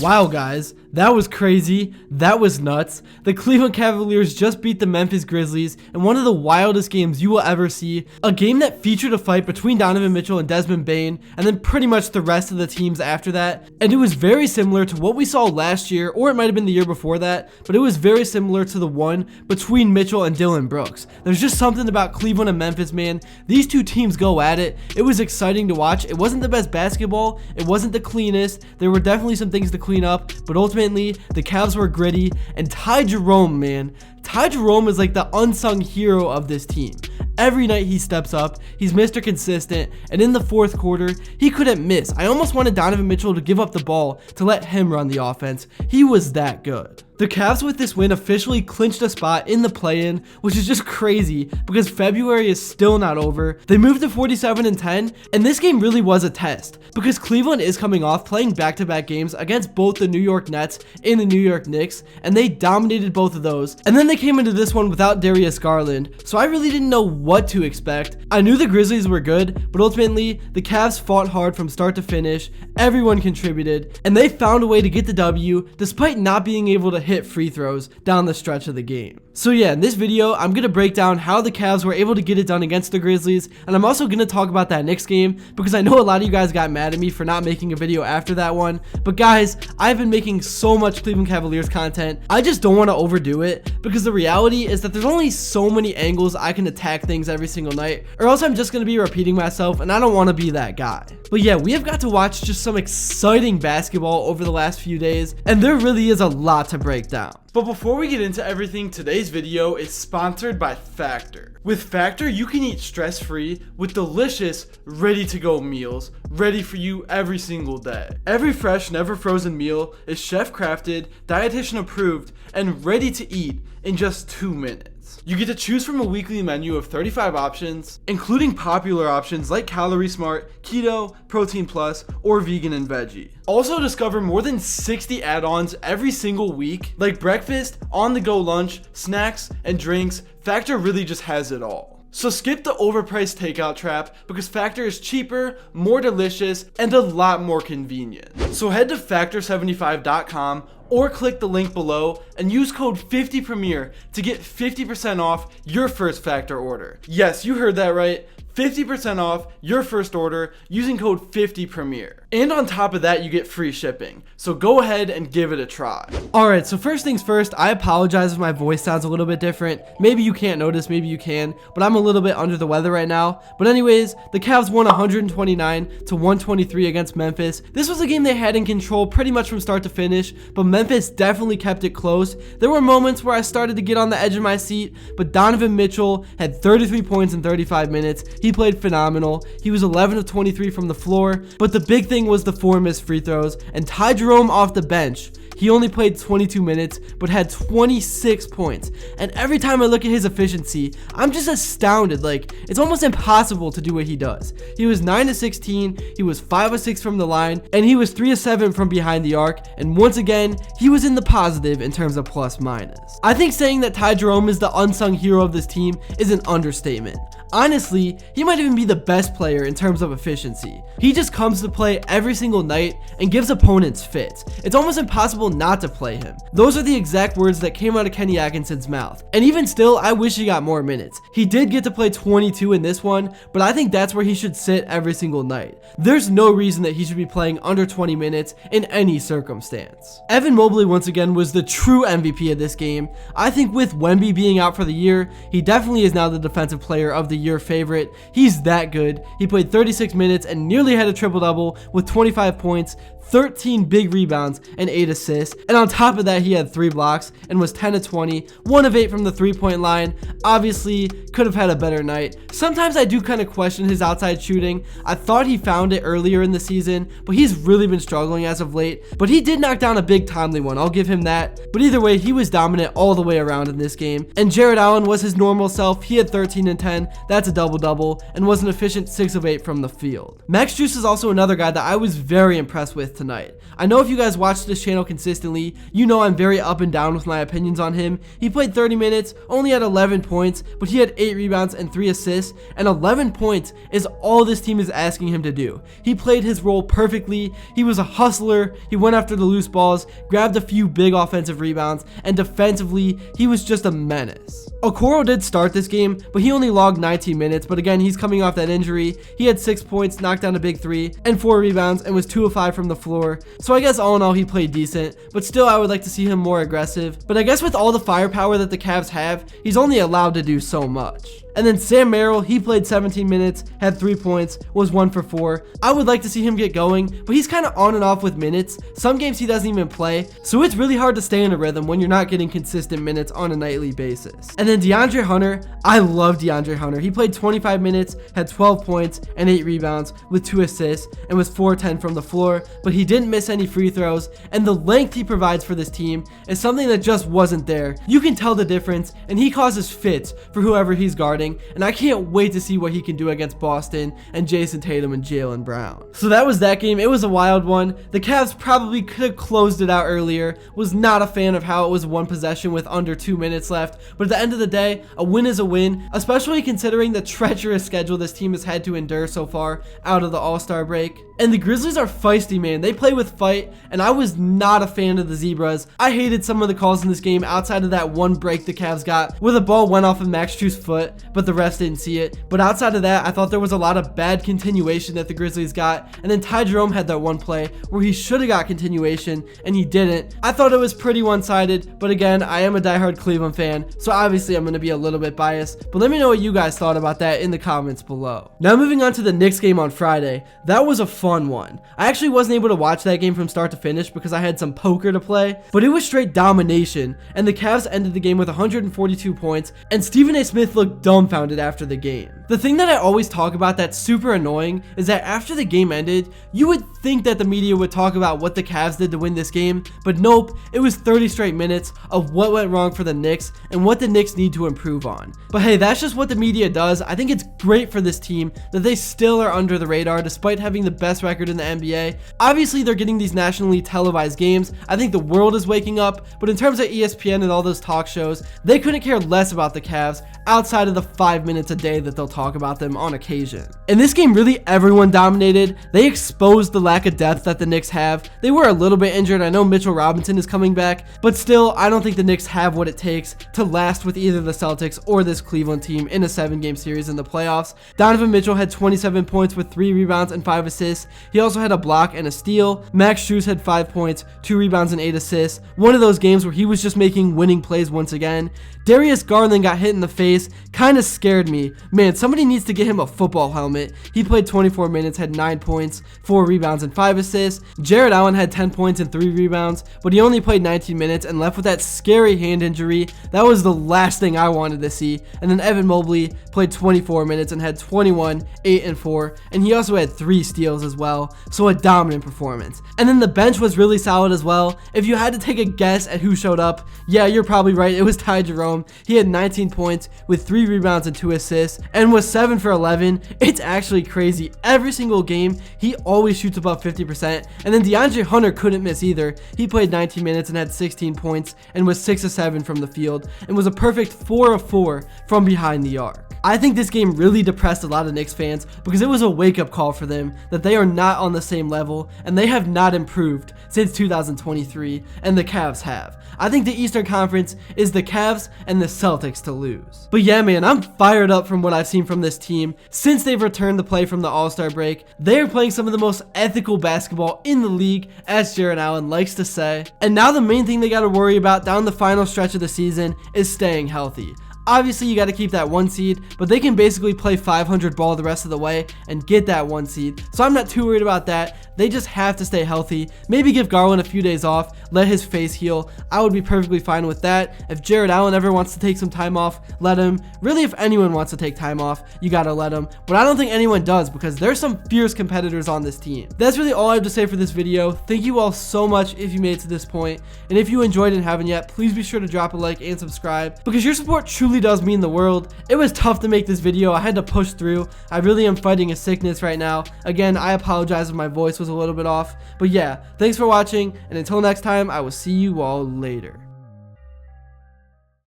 Wow, guys, that was crazy. That was nuts. The Cleveland Cavaliers just beat the Memphis Grizzlies in one of the wildest games you will ever see. A game that featured a fight between Donovan, Mitchell, and Desmond, Bane, and then pretty much the rest of the teams after that. And it was very similar to what we saw last year, or it might have been the year before that, but it was very similar to the one between Mitchell and Dillon Brooks. There's just something about Cleveland and Memphis, man. These two teams go at it. It was exciting to watch. It wasn't the best basketball. It wasn't the cleanest. There were definitely some things to clean up, but ultimately the Cavs were gritty. And Ty Jerome, man, Ty Jerome is like the unsung hero of this team. Every night he steps up, he's Mr. Consistent, and in the fourth quarter, he couldn't miss. I almost wanted Donovan Mitchell to give up the ball to let him run the offense. He was that good. The Cavs with this win officially clinched a spot in the play-in, which is just crazy because February is still not over. They moved to 47-10, and this game really was a test because Cleveland is coming off playing back-to-back games against both the New York Nets and the New York Knicks, and they dominated both of those. And then they came into this one without Darius Garland, so I really didn't know what to expect. I knew the Grizzlies were good, but ultimately, the Cavs fought hard from start to finish. Everyone contributed, and they found a way to get the W despite not being able to hit free throws down the stretch of the game. So yeah, in this video, I'm going to break down how the Cavs were able to get it done against the Grizzlies, and I'm also going to talk about that Knicks game because I know a lot of you guys got mad at me for not making a video after that one, but guys, I've been making so much Cleveland Cavaliers content, I just don't want to overdo it because the reality is that there's only so many angles I can attack things every single night, or else I'm just going to be repeating myself, and I don't want to be that guy. But yeah, we have got to watch just some exciting basketball over the last few days, and there really is a lot to break down. But before we get into everything, today's video is sponsored by Factor. With Factor, you can eat stress-free with delicious, ready-to-go meals, ready for you every single day. Every fresh, never frozen meal is chef-crafted, dietitian-approved, and ready to eat in just 2 minutes. You get to choose from a weekly menu of 35 options, including popular options like Calorie Smart, Keto, Protein Plus, or Vegan and Veggie. Also discover more than 60 add-ons every single week, like breakfast, on-the-go lunch, snacks, and drinks. Factor really just has it all. So skip the overpriced takeout trap because Factor is cheaper, more delicious, and a lot more convenient. So head to factor75.com or click the link below and use code 50premier to get 50% off your first Factor order. Yes, you heard that right. 50% off your first order using code 50premier. And on top of that, you get free shipping. So go ahead and give it a try. Alright, so first things first, I apologize if my voice sounds a little bit different. Maybe you can't notice, maybe you can, but I'm a little bit under the weather right now. But anyways, the Cavs won 129-123 against Memphis. This was a game they had in control pretty much from start to finish, but Memphis definitely kept it close. There were moments where I started to get on the edge of my seat, but Donovan Mitchell had 33 points in 35 minutes. He played phenomenal. He was 11 of 23 from the floor, but the big thing was the 4 missed free throws, and Ty Jerome off the bench. He only played 22 minutes, but had 26 points. And every time I look at his efficiency, I'm just astounded. Like, it's almost impossible to do what he does. He was 9 of 16, he was 5 of 6 from the line, and he was 3 of 7 from behind the arc. And once again, he was in the positive in terms of plus minus. I think saying that Ty Jerome is the unsung hero of this team is an understatement. Honestly, he might even be the best player in terms of efficiency. He just comes to play every single night and gives opponents fits. It's almost impossible not to play him. Those are the exact words that came out of Kenny Atkinson's mouth. And even still, I wish he got more minutes. He did get to play 22 in this one, but I think that's where he should sit every single night. There's no reason that he should be playing under 20 minutes in any circumstance. Evan Mobley once again was the true MVP of this game. I think with Wemby being out for the year, he definitely is now the defensive player of the year favorite. He's that good. He played 36 minutes and nearly had a triple-double with 25 points, 13 big rebounds, and 8 assists. And on top of that, he had 3 blocks and was 10 of 20, 1 of 8 from the 3-point line. Obviously, could have had a better night. Sometimes I do kind of question his outside shooting. I thought he found it earlier in the season, but he's really been struggling as of late. But he did knock down a big timely one, I'll give him that. But either way, he was dominant all the way around in this game. And Jared Allen was his normal self. He had 13 and 10. that's a double-double, and was an efficient 6 of 8 from the field. Max Strus is also another guy that I was very impressed with tonight. I know if you guys watch this channel consistently, you know I'm very up and down with my opinions on him. He played 30 minutes, only had 11 points, but he had 8 rebounds and 3 assists, and 11 points is all this team is asking him to do. He played his role perfectly. He was a hustler. He went after the loose balls, grabbed a few big offensive rebounds, and defensively, he was just a menace. Okoro did start this game, but he only logged 19 minutes, but again, he's coming off that injury. He had 6 points, knocked down a big 3, and 4 rebounds, and was 2 of 5 from the floor. So I guess all in all, he played decent, but still I would like to see him more aggressive. But I guess with all the firepower that the Cavs have, he's only allowed to do so much. And then Sam Merrill, he played 17 minutes, had 3 points, was 1 for 4. I would like to see him get going, but he's kind of on and off with minutes. Some games he doesn't even play, so it's really hard to stay in a rhythm when you're not getting consistent minutes on a nightly basis. And then DeAndre Hunter, I love DeAndre Hunter. He played 25 minutes, had 12 points and 8 rebounds with 2 assists, and was 4-10 from the floor, but he didn't miss any free throws, and the length he provides for this team is something that just wasn't there. You can tell the difference, and he causes fits for whoever he's guarding, and I can't wait to see what he can do against Boston and Jason Tatum and Jaylen Brown. So that was that game. It was a wild one. The Cavs probably could have closed it out earlier. Was not a fan of how it was one possession with under 2 minutes left, but at the end of the day, a win is a win, especially considering the treacherous schedule this team has had to endure so far out of the All-Star break. And the Grizzlies are feisty, man. They play with fight, and I was not a fan of the Zebras. I hated some of the calls in this game outside of that one break the Cavs got where the ball went off of Max Strus' foot, but the refs didn't see it. But outside of that, I thought there was a lot of bad continuation that the Grizzlies got, and then Ty Jerome had that one play where he should have got continuation, and he didn't. I thought it was pretty one-sided, but again, I am a diehard Cleveland fan, so obviously I'm going to be a little bit biased, but let me know what you guys thought about that in the comments below. Now moving on to the Knicks game on Friday, that was a fun one. I actually wasn't able to watch that game from start to finish because I had some poker to play, but it was straight domination, and the Cavs ended the game with 142 points, and Stephen A. Smith looked dumbfounded after the game. The thing that I always talk about that's super annoying is that after the game ended, you would think that the media would talk about what the Cavs did to win this game, but nope, it was 30 straight minutes of what went wrong for the Knicks and what the Knicks need to improve on. But hey, that's just what the media does. I think it's great for this team that they still are under the radar despite having the best record in the NBA. Obviously, they're getting these nationally televised games. I think the world is waking up, but in terms of ESPN and all those talk shows, they couldn't care less about the Cavs outside of the 5 minutes a day that they'll talk about them on occasion. In this game, really everyone dominated. They exposed the lack of depth that the Knicks have. They were a little bit injured. I know Mitchell Robinson is coming back, but still, I don't think the Knicks have what it takes to last with either the Celtics or this Cleveland team in a 7-game series in the playoffs. Donovan Mitchell had 27 points with 3 rebounds and 5 assists. He also had a block and a steal. Max Strus had 5 points, 2 rebounds and 8 assists. One of those games where he was just making winning plays once again. Darius Garland got hit in the face, kind of scared me. Man, somebody needs to get him a football helmet. He played 24 minutes, had 9 points, 4 rebounds and 5 assists. Jared Allen had 10 points and 3 rebounds, but he only played 19 minutes and left with that scary hand injury. That was the last thing I wanted to see. And then Evan Mobley played 24 minutes and had 21, 8 and 4, and he also had 3 steals as well, so a dominant performance. And then the bench was really solid as well. If you had to take a guess at who showed up, yeah, you're probably right, it was Ty Jerome. He had 19 points with 3 rebounds and 2 assists and was 7 for 11. It's actually crazy. Every single game, he always shoots above 50%. And then DeAndre Hunter couldn't miss either. He played 19 minutes and had 16 points and was 6 of 7 from the field and was a perfect 4 of 4 from behind the arc. I think this game really depressed a lot of Knicks fans because it was a wake-up call for them that they are not on the same level and they have not improved since 2023, and the Cavs have. I think the Eastern Conference is the Cavs and the Celtics to lose. But yeah, man, I'm fired up from what I've seen from this team. Since they've returned to play from the All-Star break, they are playing some of the most ethical basketball in the league, as Jared Allen likes to say. And now the main thing they got to worry about down the final stretch of the season is staying healthy. Obviously, you got to keep that 1 seed, but they can basically play 500 ball the rest of the way and get that 1 seed. So I'm not too worried about that. They just have to stay healthy. Maybe give Garland a few days off, let his face heal. I would be perfectly fine with that. If Jared Allen ever wants to take some time off, let him. Really, if anyone wants to take time off, you gotta let him. But I don't think anyone does, because there's some fierce competitors on this team. That's really all I have to say for this video. Thank you all so much if you made it to this point. And if you enjoyed and haven't yet, please be sure to drop a like and subscribe, because your support truly does mean the world. It was tough to make this video. I had to push through. I really am fighting a sickness right now. Again, I apologize if my voice was a little bit off. But yeah, thanks for watching, and until next time, I will see you all later.